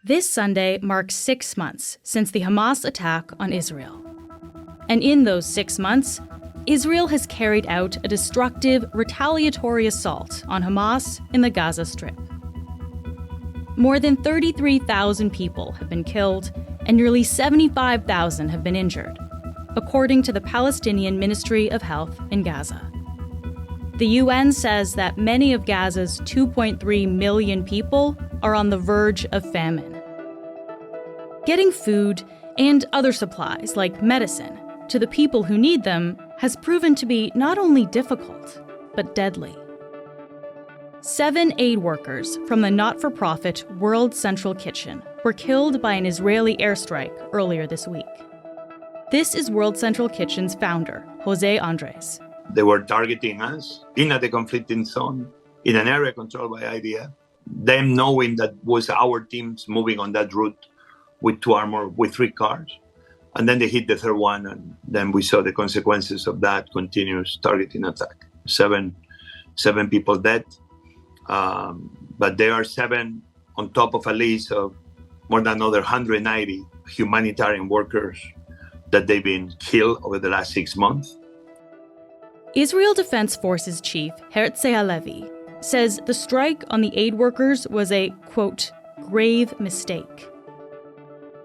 This Sunday marks 6 months since the Hamas attack on Israel. And in those 6 months, Israel has carried out a destructive, retaliatory assault on Hamas in the Gaza Strip. More than 33,000 people have been killed and nearly 75,000 have been injured, according to the Palestinian Ministry of Health in Gaza. The UN says that many of Gaza's 2.3 million people are on the verge of famine. Getting food and other supplies, like medicine, to the people who need them has proven to be not only difficult, but deadly. 7 aid workers from the not-for-profit World Central Kitchen were killed by an Israeli airstrike earlier this week. This is World Central Kitchen's founder, Jose Andres. They were targeting us in the conflicting zone, in an area controlled by IDF. Them knowing that was our teams moving on that route with 3 cars. And then they hit the third one, and then we saw the consequences of that continuous targeting attack. Seven people dead, but there are 7 on top of a list of more than another 190 humanitarian workers that they've been killed over the last 6 months. Israel Defense Forces Chief Herzi Halevi says the strike on the aid workers was a, quote, grave mistake.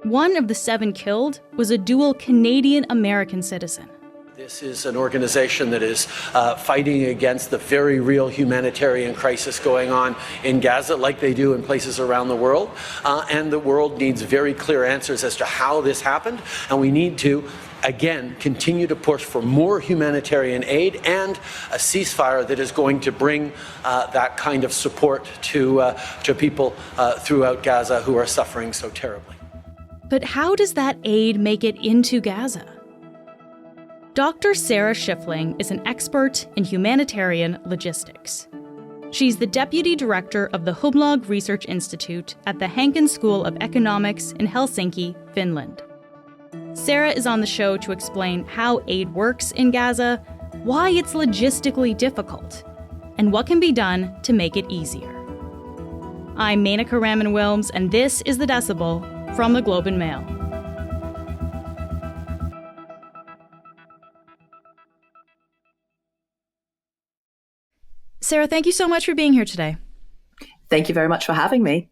One of the 7 killed was a dual Canadian-American citizen. This is an organization that is fighting against the very real humanitarian crisis going on in Gaza, like they do in places around the world. And the world needs very clear answers as to how this happened. And we need to, again, continue to push for more humanitarian aid and a ceasefire that is going to bring that kind of support to people throughout Gaza who are suffering so terribly. But how does that aid make it into Gaza? Dr. Sarah Schiffling is an expert in humanitarian logistics. She's the deputy director of the Hemlock Research Institute at the Hanken School of Economics in Helsinki, Finland. Sarah is on the show to explain how aid works in Gaza, why it's logistically difficult, and what can be done to make it easier. I'm Menaka Raman-Wilms, and this is The Decibel from the Globe and Mail. Sarah, thank you so much for being here today. Thank you very much for having me.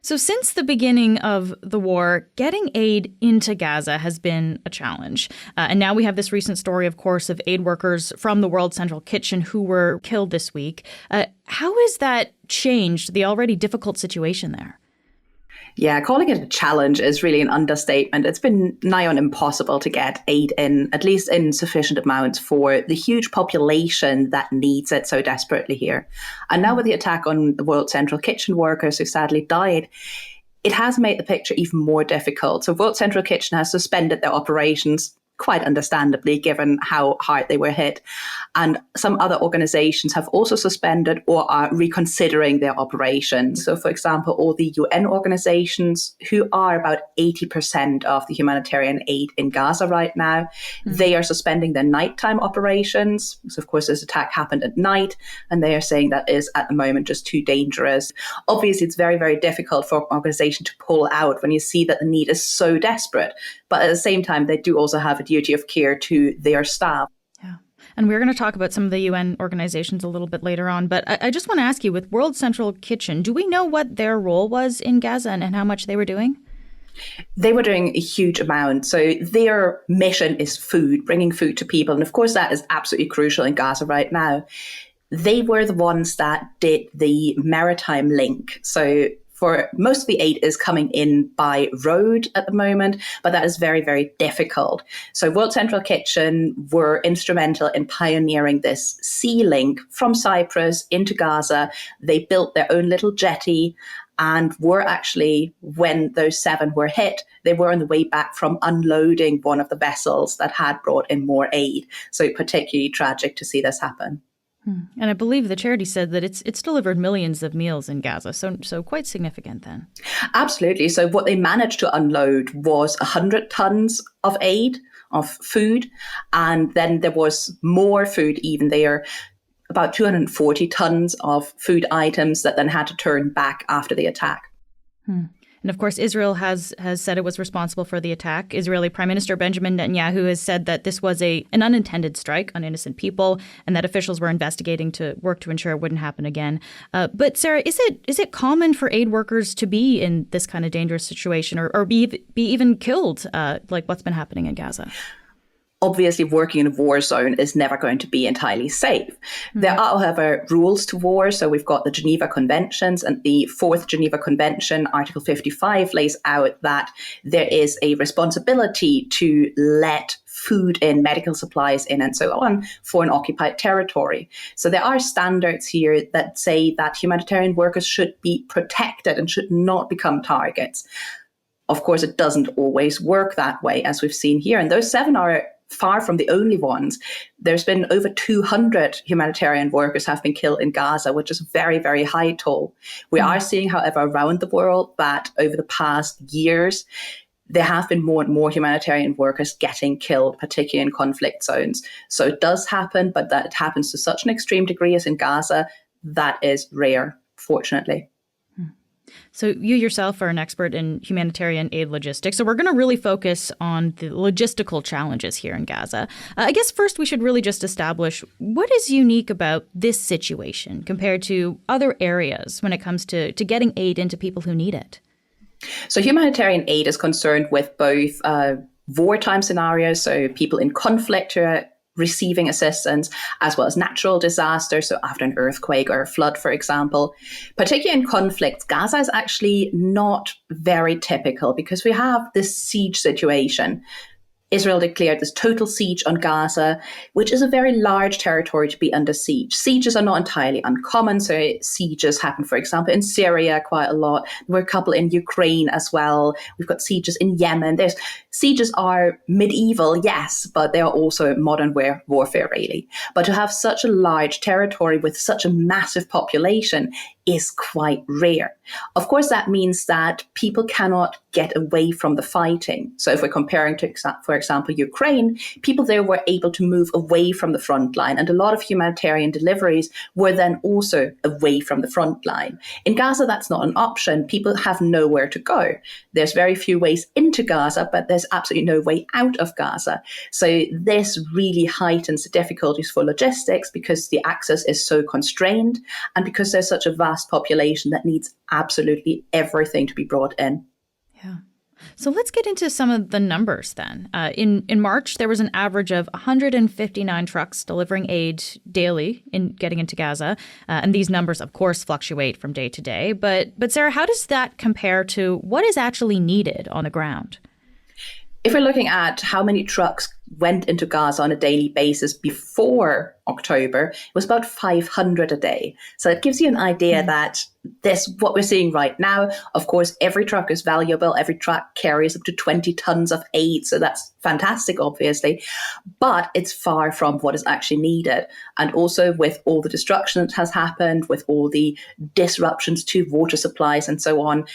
So since the beginning of the war, getting aid into Gaza has been a challenge. And now we have this recent story, of course, of aid workers from the World Central Kitchen who were killed this week. How has that changed the already difficult situation there? Yeah, calling it a challenge is really an understatement. It's been nigh on impossible to get aid in, at least in sufficient amounts for the huge population that needs it so desperately here. And now with the attack on the World Central Kitchen workers who sadly died, it has made the picture even more difficult. So World Central Kitchen has suspended their operations, quite understandably, given how hard they were hit. And some other organizations have also suspended or are reconsidering their operations. So, for example, all the UN organizations, who are about 80% of the humanitarian aid in Gaza right now, they are suspending their nighttime operations. So, of course, this attack happened at night, and they are saying that is at the moment just too dangerous. Obviously, it's very, very difficult for an organization to pull out when you see that the need is so desperate. But at the same time, they do also have a duty of care to their staff. Yeah. And we're going to talk about some of the UN organizations a little bit later on. But I just want to ask you, with World Central Kitchen, do we know what their role was in Gaza and how much they were doing? They were doing a huge amount. So their mission is food, bringing food to people. And of course, that is absolutely crucial in Gaza right now. They were the ones that did the maritime link. So for most of the aid is coming in by road at the moment, but that is very, very difficult. So World Central Kitchen were instrumental in pioneering this sea link from Cyprus into Gaza. They built their own little jetty and were actually, when those 7 were hit, they were on the way back from unloading one of the vessels that had brought in more aid. So particularly tragic to see this happen. And I believe the charity said that it's delivered millions of meals in Gaza, so quite significant then. Absolutely. So what they managed to unload was 100 tons of aid, of food, and then there was more food even there, about 240 tons of food items that then had to turn back after the attack. And of course, Israel has said it was responsible for the attack. Israeli Prime Minister Benjamin Netanyahu has said that this was an unintended strike on innocent people and that officials were investigating to work to ensure it wouldn't happen again. But Sarah, is it common for aid workers to be in this kind of dangerous situation or be even killed like what's been happening in Gaza? Obviously, working in a war zone is never going to be entirely safe. There are, however, rules to war. So we've got the Geneva Conventions, and the Fourth Geneva Convention, Article 55, lays out that there is a responsibility to let food in, medical supplies in, and so on for an occupied territory. So there are standards here that say that humanitarian workers should be protected and should not become targets. Of course, it doesn't always work that way, as we've seen here. And those 7 are far from the only ones. There's been over 200 humanitarian workers have been killed in Gaza, which is a very, very high toll. We are seeing, however, around the world that over the past years, there have been more and more humanitarian workers getting killed, particularly in conflict zones. So it does happen, but that it happens to such an extreme degree as in Gaza, that is rare, fortunately. So you yourself are an expert in humanitarian aid logistics. So we're going to really focus on the logistical challenges here in Gaza. I guess first we should really just establish what is unique about this situation compared to other areas when it comes to getting aid into people who need it. So humanitarian aid is concerned with both wartime scenarios, so people in conflict who are receiving assistance, as well as natural disasters, so after an earthquake or a flood, for example. Particularly in conflicts, Gaza is actually not very typical because we have this siege situation. Israel declared this total siege on Gaza, which is a very large territory to be under siege. Sieges are not entirely uncommon. So sieges happen, for example, in Syria quite a lot. There were a couple in Ukraine as well. We've got sieges in Yemen. Sieges are medieval, yes, but they are also modern warfare, really. But to have such a large territory with such a massive population is quite rare. Of course, that means that people cannot get away from the fighting. So if we're comparing to, for example, Ukraine, people there were able to move away from the front line. And a lot of humanitarian deliveries were then also away from the front line. In Gaza, that's not an option. People have nowhere to go. There's very few ways into Gaza, but there's absolutely no way out of Gaza. So this really heightens the difficulties for logistics because the access is so constrained and because there's such a vast population that needs absolutely everything to be brought in. Yeah. So let's get into some of the numbers then. In March, there was an average of 159 trucks delivering aid daily in getting into Gaza. And these numbers, of course, fluctuate from day to day. But Sarah, how does that compare to what is actually needed on the ground? If we're looking at how many trucks went into Gaza on a daily basis before October, it was about 500 a day. So it gives you an idea that what we're seeing right now, of course, every truck is valuable. Every truck carries up to 20 tons of aid. So that's fantastic, obviously. But it's far from what is actually needed. And also with all the destruction that has happened, with all the disruptions to water supplies and so on,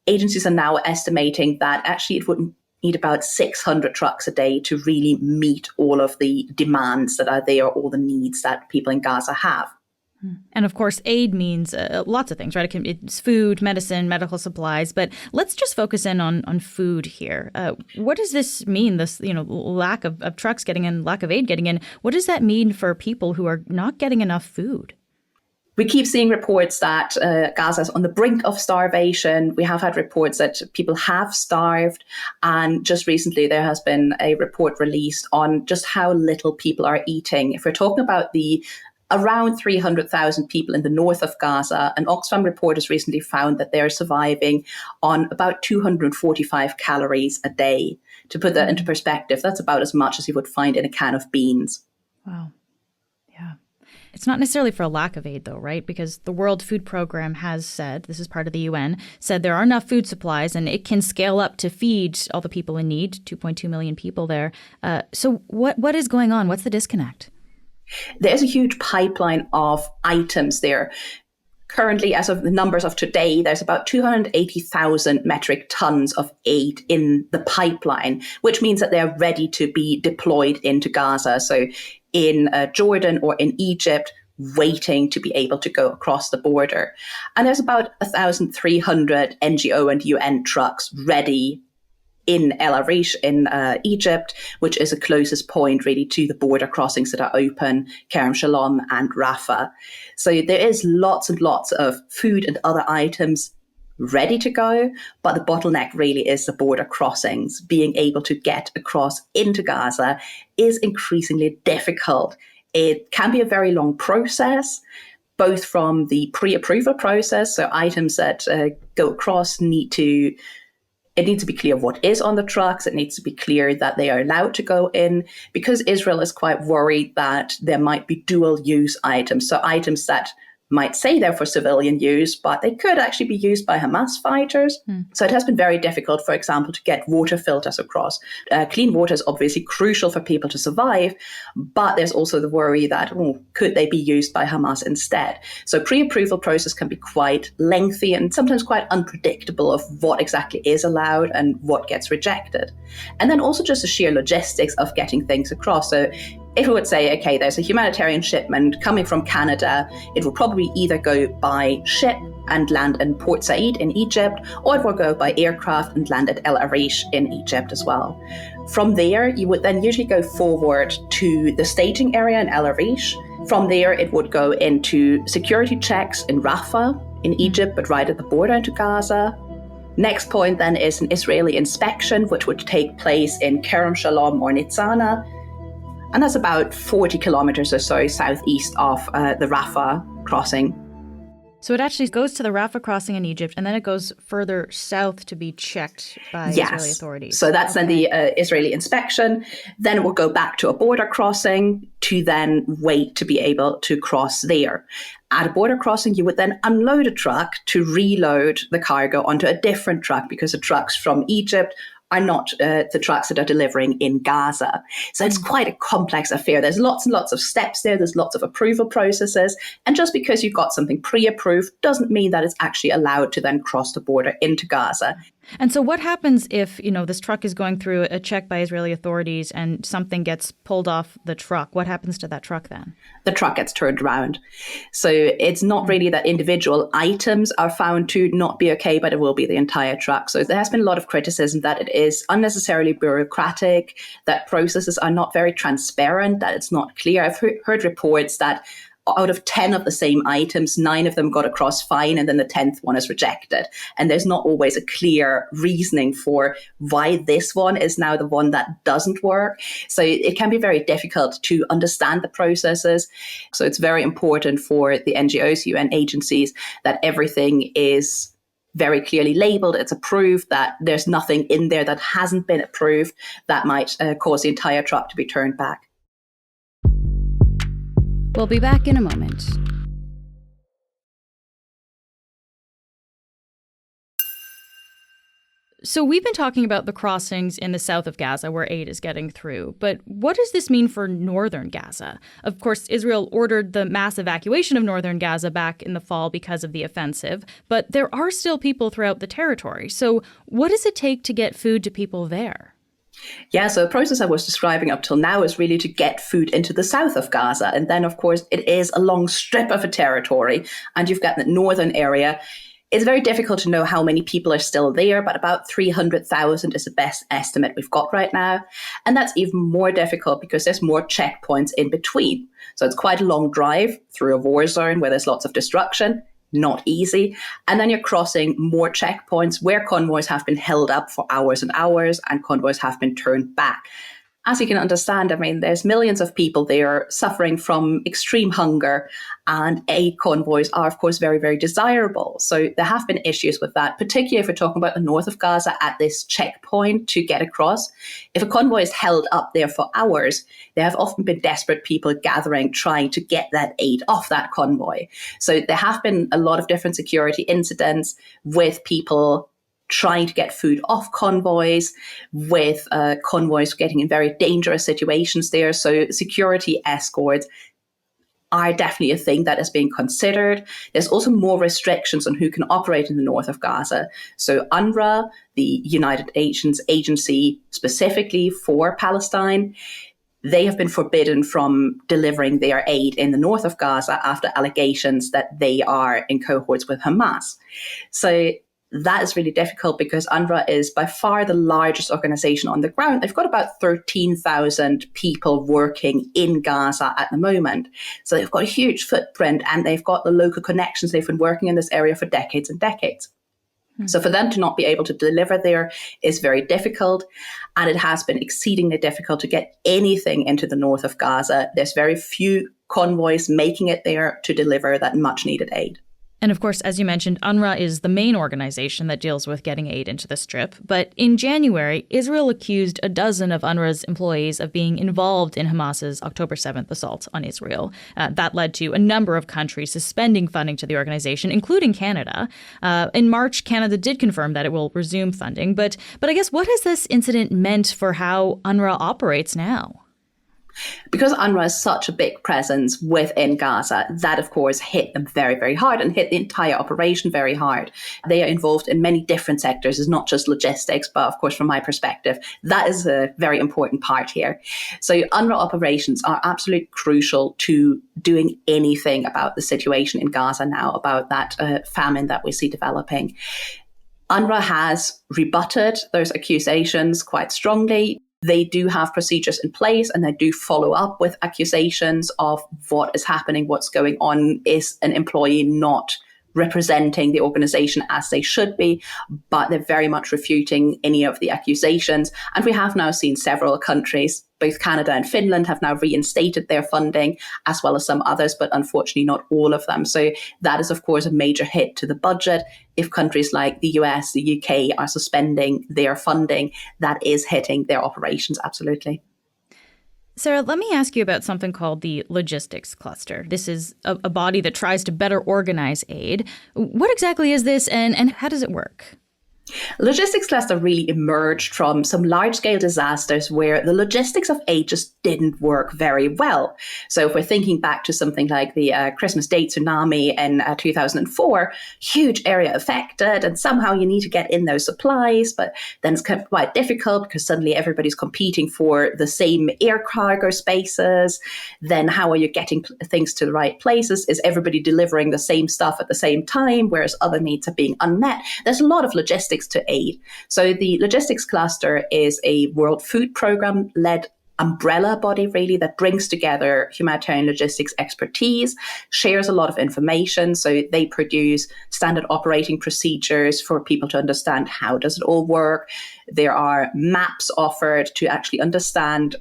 agencies are now estimating that actually it wouldn't need about 600 trucks a day to really meet all of the demands that are there, all the needs that people in Gaza have. And of course, aid means lots of things, right? It's food, medicine, medical supplies. But let's just focus in on food here. What does this mean? This, lack of trucks getting in, lack of aid getting in. What does that mean for people who are not getting enough food? We keep seeing reports that Gaza is on the brink of starvation. We have had reports that people have starved. And just recently, there has been a report released on just how little people are eating. If we're talking about the around 300,000 people in the north of Gaza, an Oxfam report has recently found that they're surviving on about 245 calories a day. To put that into perspective, that's about as much as you would find in a can of beans. Wow. Yeah. It's not necessarily for a lack of aid, though, right? Because the World Food Program has said, this is part of the UN, said there are enough food supplies and it can scale up to feed all the people in need, 2.2 million people there. So what is going on? What's the disconnect? There's a huge pipeline of items there. Currently, as of the numbers of today, there's about 280,000 metric tons of aid in the pipeline, which means that they're ready to be deployed into Gaza. So in Jordan or in Egypt, waiting to be able to go across the border. And there's about 1,300 NGO and UN trucks ready in El Arish in Egypt, which is the closest point really to the border crossings that are open, Kerem Shalom and Rafah. So there is lots and lots of food and other items ready to go, but the bottleneck really is the border crossings. Being able to get across into Gaza is increasingly difficult. It can be a very long process, both from the pre-approval process, so items that go across it needs to be clear what is on the trucks. It needs to be clear that they are allowed to go in, because Israel is quite worried that there might be dual use items. So items that might say they're for civilian use, but they could actually be used by Hamas fighters. So it has been very difficult, for example, to get water filters across. Clean water is obviously crucial for people to survive, but there's also the worry that, could they be used by Hamas instead? So pre-approval process can be quite lengthy and sometimes quite unpredictable of what exactly is allowed and what gets rejected. And then also just the sheer logistics of getting things across. So if we would say, okay, there's a humanitarian shipment coming from Canada, it will probably either go by ship and land in Port Said in Egypt, or it will go by aircraft and land at El Arish in Egypt as well. From there, you would then usually go forward to the staging area in El Arish. From there, it would go into security checks in Rafah in Egypt, but right at the border into Gaza. Next point then is an Israeli inspection, which would take place in Kerem Shalom or Nitzana. And that's about 40 kilometers or so southeast of the Rafah crossing. So it actually goes to the Rafah crossing in Egypt, and then it goes further south to be checked by Israeli authorities. So that's then the Israeli inspection. Then it will go back to a border crossing to then wait to be able to cross there. At a border crossing, you would then unload a truck to reload the cargo onto a different truck, because the trucks from Egypt are not the trucks that are delivering in Gaza. So it's quite a complex affair. There's lots and lots of steps there. There's lots of approval processes. And just because you've got something pre-approved doesn't mean that it's actually allowed to then cross the border into Gaza. And so what happens if, this truck is going through a check by Israeli authorities and something gets pulled off the truck? What happens to that truck then? The truck gets turned around. So it's not really that individual items are found to not be okay, but it will be the entire truck. So there has been a lot of criticism that it is unnecessarily bureaucratic, that processes are not very transparent, that it's not clear. I've heard reports that out of 10 of the same items, 9 of them got across fine, and then the 10th one is rejected. And there's not always a clear reasoning for why this one is now the one that doesn't work. So it can be very difficult to understand the processes. So it's very important for the NGOs, UN agencies, that everything is very clearly labeled, it's approved, that there's nothing in there that hasn't been approved that might cause the entire truck to be turned back. We'll be back in a moment. So we've been talking about the crossings in the south of Gaza where aid is getting through. But what does this mean for northern Gaza? Of course, Israel ordered the mass evacuation of northern Gaza back in the fall because of the offensive. But there are still people throughout the territory. So what does it take to get food to people there? Yeah, so the process I was describing up till now is really to get food into the south of Gaza. And then, of course, it is a long strip of a territory. And you've got the northern area. It's very difficult to know how many people are still there, but about 300,000 is the best estimate we've got right now. And that's even more difficult because there's more checkpoints in between. So it's quite a long drive through a war zone where there's lots of destruction. Not easy. And then you're crossing more checkpoints where convoys have been held up for hours and hours and convoys have been turned back. As you can understand, there's millions of people there suffering from extreme hunger, and aid convoys are, of course, very, very desirable. So there have been issues with that, particularly if we're talking about the north of Gaza at this checkpoint to get across. If a convoy is held up there for hours, there have often been desperate people gathering, trying to get that aid off that convoy. So there have been a lot of different security incidents with people trying to get food off convoys, with convoys getting in very dangerous situations there. So security escorts are definitely a thing that is being considered. There's also more restrictions on who can operate in the north of Gaza. So UNRWA, the United Nations agency specifically for Palestine, they have been forbidden from delivering their aid in the north of Gaza after allegations that they are in cohorts with Hamas. So that is really difficult because UNRWA is by far the largest organization on the ground. They've got about 13,000 people working in Gaza at the moment. So they've got a huge footprint and they've got the local connections. They've been working in this area for decades and decades. So for them to not be able to deliver there is very difficult. And it has been exceedingly difficult to get anything into the north of Gaza. There's very few convoys making it there to deliver that much needed aid. And of course, as you mentioned, UNRWA is the main organization that deals with getting aid into the Strip. But in January, Israel accused a dozen of UNRWA's employees of being involved in Hamas's October 7th assault on Israel. That led to a number of countries suspending funding to the organization, including Canada. In March, Canada did confirm that it will resume funding. But I guess what has this incident meant for how UNRWA operates now? Because UNRWA is such a big presence within Gaza, that of course hit them very, very hard and hit the entire operation very hard. They are involved in many different sectors. It's not just logistics, but of course, from my perspective, that is a very important part here. So UNRWA operations are absolutely crucial to doing anything about the situation in Gaza now, about that famine that we see developing. UNRWA has rebutted those accusations quite strongly. They do have procedures in place and they do follow up with accusations of what is happening, what's going on. Is an employee not representing the organization as they should be? But they're very much refuting any of the accusations. And we have now seen several countries, both Canada and Finland, have now reinstated their funding, as well as some others, but unfortunately not all of them. So that is, of course, a major hit to the budget. If countries like the US, the UK are suspending their funding, that is hitting their operations, absolutely. Sarah, let me ask you about something called the Logistics Cluster. This is a body that tries to better organize aid. What exactly is this and how does it work? Logistics cluster really emerged from some large-scale disasters where the logistics of aid just didn't work very well. So if we're thinking back to something like the Christmas Day tsunami in 2004, huge area affected, and somehow you need to get in those supplies, but then it's quite difficult because suddenly everybody's competing for the same air cargo spaces. Then how are you getting things to the right places? Is everybody delivering the same stuff at the same time, whereas other needs are being unmet? There's a lot of logistics to aid. So the Logistics Cluster is a World Food Programme-led umbrella body, really, that brings together humanitarian logistics expertise, shares a lot of information. So they produce standard operating procedures for people to understand how does it all work. There are maps offered to actually understand,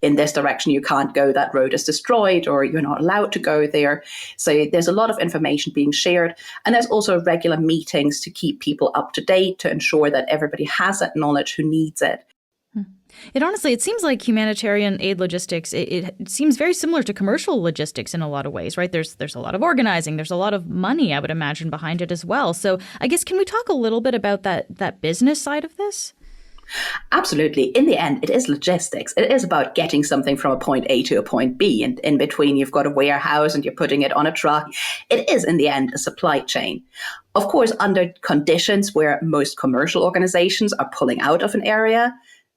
in this direction you can't go, that road is destroyed, or you're not allowed to go there. So there's a lot of information being shared. And there's also regular meetings to keep people up to date, to ensure that everybody has that knowledge who needs it. It seems like humanitarian aid logistics, it seems very similar to commercial logistics in a lot of ways, right? There's a lot of organizing. There's a lot of money, I would imagine, behind it as well. So I guess, can we talk a little bit about that business side of this? Absolutely. In the end, it is logistics. It is about getting something from a point A to a point B. And in between, you've got a warehouse and you're putting it on a truck. It is, in the end, a supply chain. Of course, under conditions where most commercial organizations are pulling out of an area,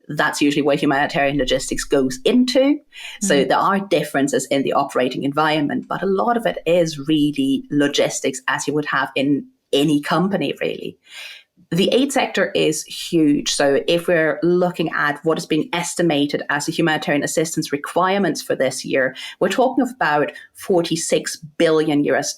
that's usually where humanitarian logistics goes into. So there are differences in the operating environment, but a lot of it is really logistics as you would have in any company, really. The aid sector is huge. So if we're looking at what is being estimated as the humanitarian assistance requirements for this year, we're talking of about $46 billion US.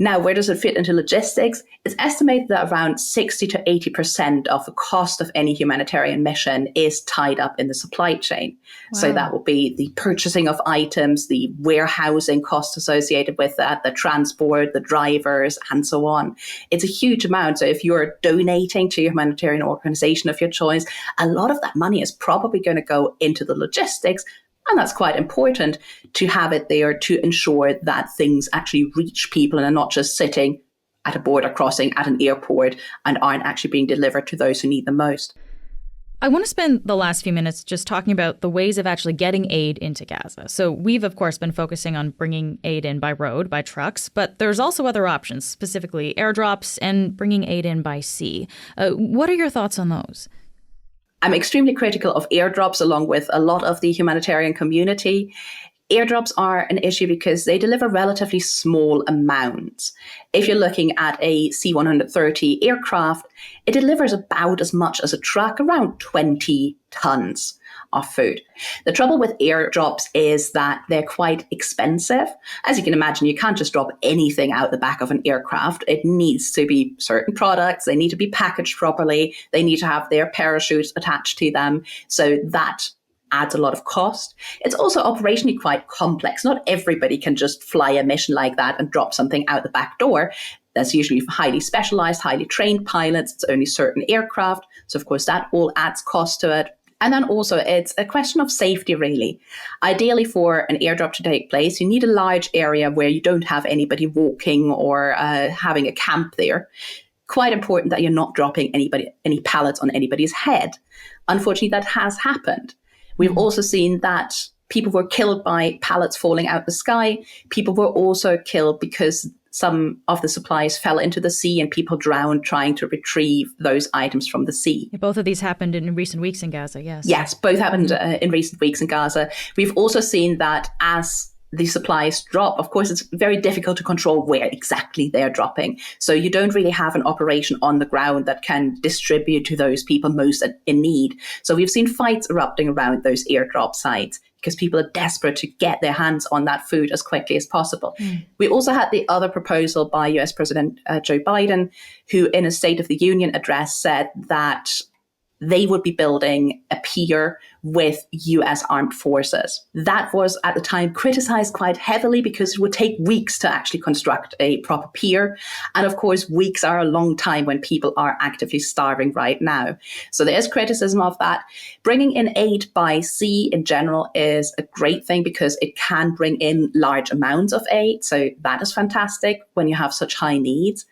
Now, where does it fit into logistics? It's estimated that around 60 to 80% of the cost of any humanitarian mission is tied up in the supply chain. Wow. So that will be the purchasing of items, the warehousing costs associated with that, the transport, the drivers, and so on. It's a huge amount. So if you're donating to a humanitarian organization of your choice, a lot of that money is probably going to go into the logistics. And that's quite important to have it there to ensure that things actually reach people and are not just sitting at a border crossing at an airport and aren't actually being delivered to those who need them most. I want to spend the last few minutes just talking about the ways of actually getting aid into Gaza. So we've, of course, been focusing on bringing aid in by road, by trucks, but there's also other options, specifically airdrops and bringing aid in by sea. What are your thoughts on those? I'm extremely critical of airdrops along with a lot of the humanitarian community. Airdrops are an issue because they deliver relatively small amounts. If you're looking at a C-130 aircraft, it delivers about as much as a truck, around 20 tons of food. The trouble with airdrops is that they're quite expensive. As you can imagine, you can't just drop anything out the back of an aircraft. It needs to be certain products. They need to be packaged properly. They need to have their parachutes attached to them. So that adds a lot of cost. It's also operationally quite complex. Not everybody can just fly a mission like that and drop something out the back door. That's usually highly specialized, highly trained pilots. It's only certain aircraft. So of course that all adds cost to it. And then also it's a question of safety, really. Ideally, for an airdrop to take place, you need a large area where you don't have anybody walking or having a camp there. Quite important that you're not dropping any pallets on anybody's head. Unfortunately, that has happened. We've also seen that people were killed by pallets falling out the sky. People were also killed because some of the supplies fell into the sea and people drowned trying to retrieve those items from the sea. Both of these happened in recent weeks in Gaza, yes. Yes, both happened in recent weeks in Gaza. We've also seen that as the supplies drop, of course, it's very difficult to control where exactly they're dropping. So you don't really have an operation on the ground that can distribute to those people most in need. So we've seen fights erupting around those airdrop sites because people are desperate to get their hands on that food as quickly as possible. We also had the other proposal by US President Joe Biden, who in a State of the Union address said that they would be building a pier with US armed forces. That was at the time criticized quite heavily because it would take weeks to actually construct a proper pier. And of course, weeks are a long time when people are actively starving right now. So there is criticism of that. Bringing in aid by sea in general is a great thing because it can bring in large amounts of aid. So that is fantastic when you have such high needs.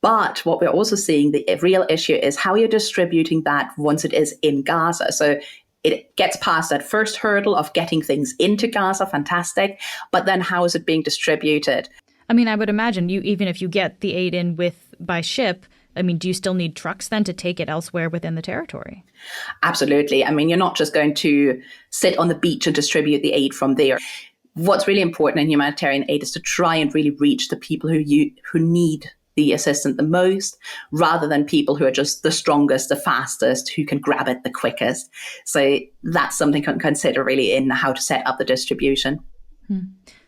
But what we're also seeing, the real issue is how you're distributing that once it is in Gaza. So it gets past that first hurdle of getting things into Gaza, fantastic. But then how is it being distributed? I mean, I would imagine even if you get the aid in by ship, I mean, do you still need trucks then to take it elsewhere within the territory? Absolutely. I mean, you're not just going to sit on the beach and distribute the aid from there. What's really important in humanitarian aid is to try and really reach the people who need the assistance the most, rather than people who are just the strongest, the fastest, who can grab it the quickest. So that's something to consider really in how to set up the distribution.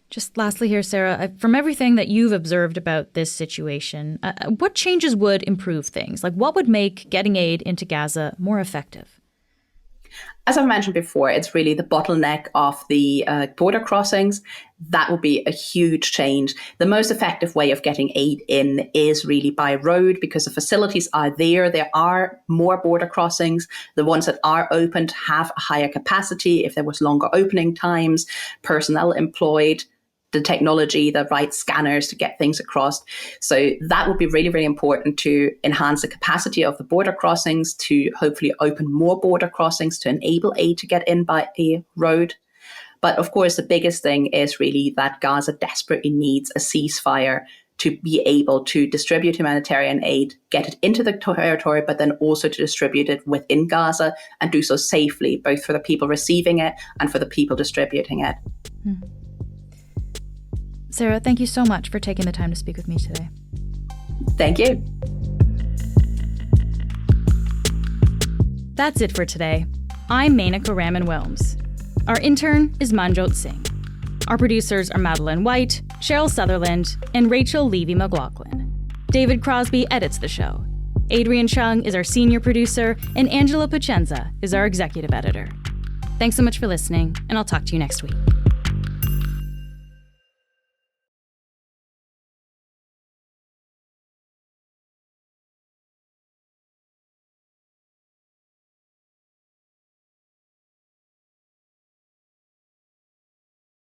Just lastly here, Sarah, from everything that you've observed about this situation, what changes would improve things? Like what would make getting aid into Gaza more effective? As I mentioned before, it's really the bottleneck of the border crossings. That will be a huge change. The most effective way of getting aid in is really by road because the facilities are there. There are more border crossings. The ones that are opened have a higher capacity. If there was longer opening times, personnel employed, the technology, the right scanners to get things across. So that would be really, really important to enhance the capacity of the border crossings, to hopefully open more border crossings to enable aid to get in by a road. But of course, the biggest thing is really that Gaza desperately needs a ceasefire to be able to distribute humanitarian aid, get it into the territory, but then also to distribute it within Gaza and do so safely, both for the people receiving it and for the people distributing it. Sarah, thank you so much for taking the time to speak with me today. Thank you. That's it for today. I'm Menaka Raman-Wilms. Our intern is Manjot Singh. Our producers are Madeline White, Cheryl Sutherland, and Rachel Levy-McLaughlin. David Crosby edits the show. Adrian Chung is our senior producer, and Angela Pacenza is our executive editor. Thanks so much for listening, and I'll talk to you next week.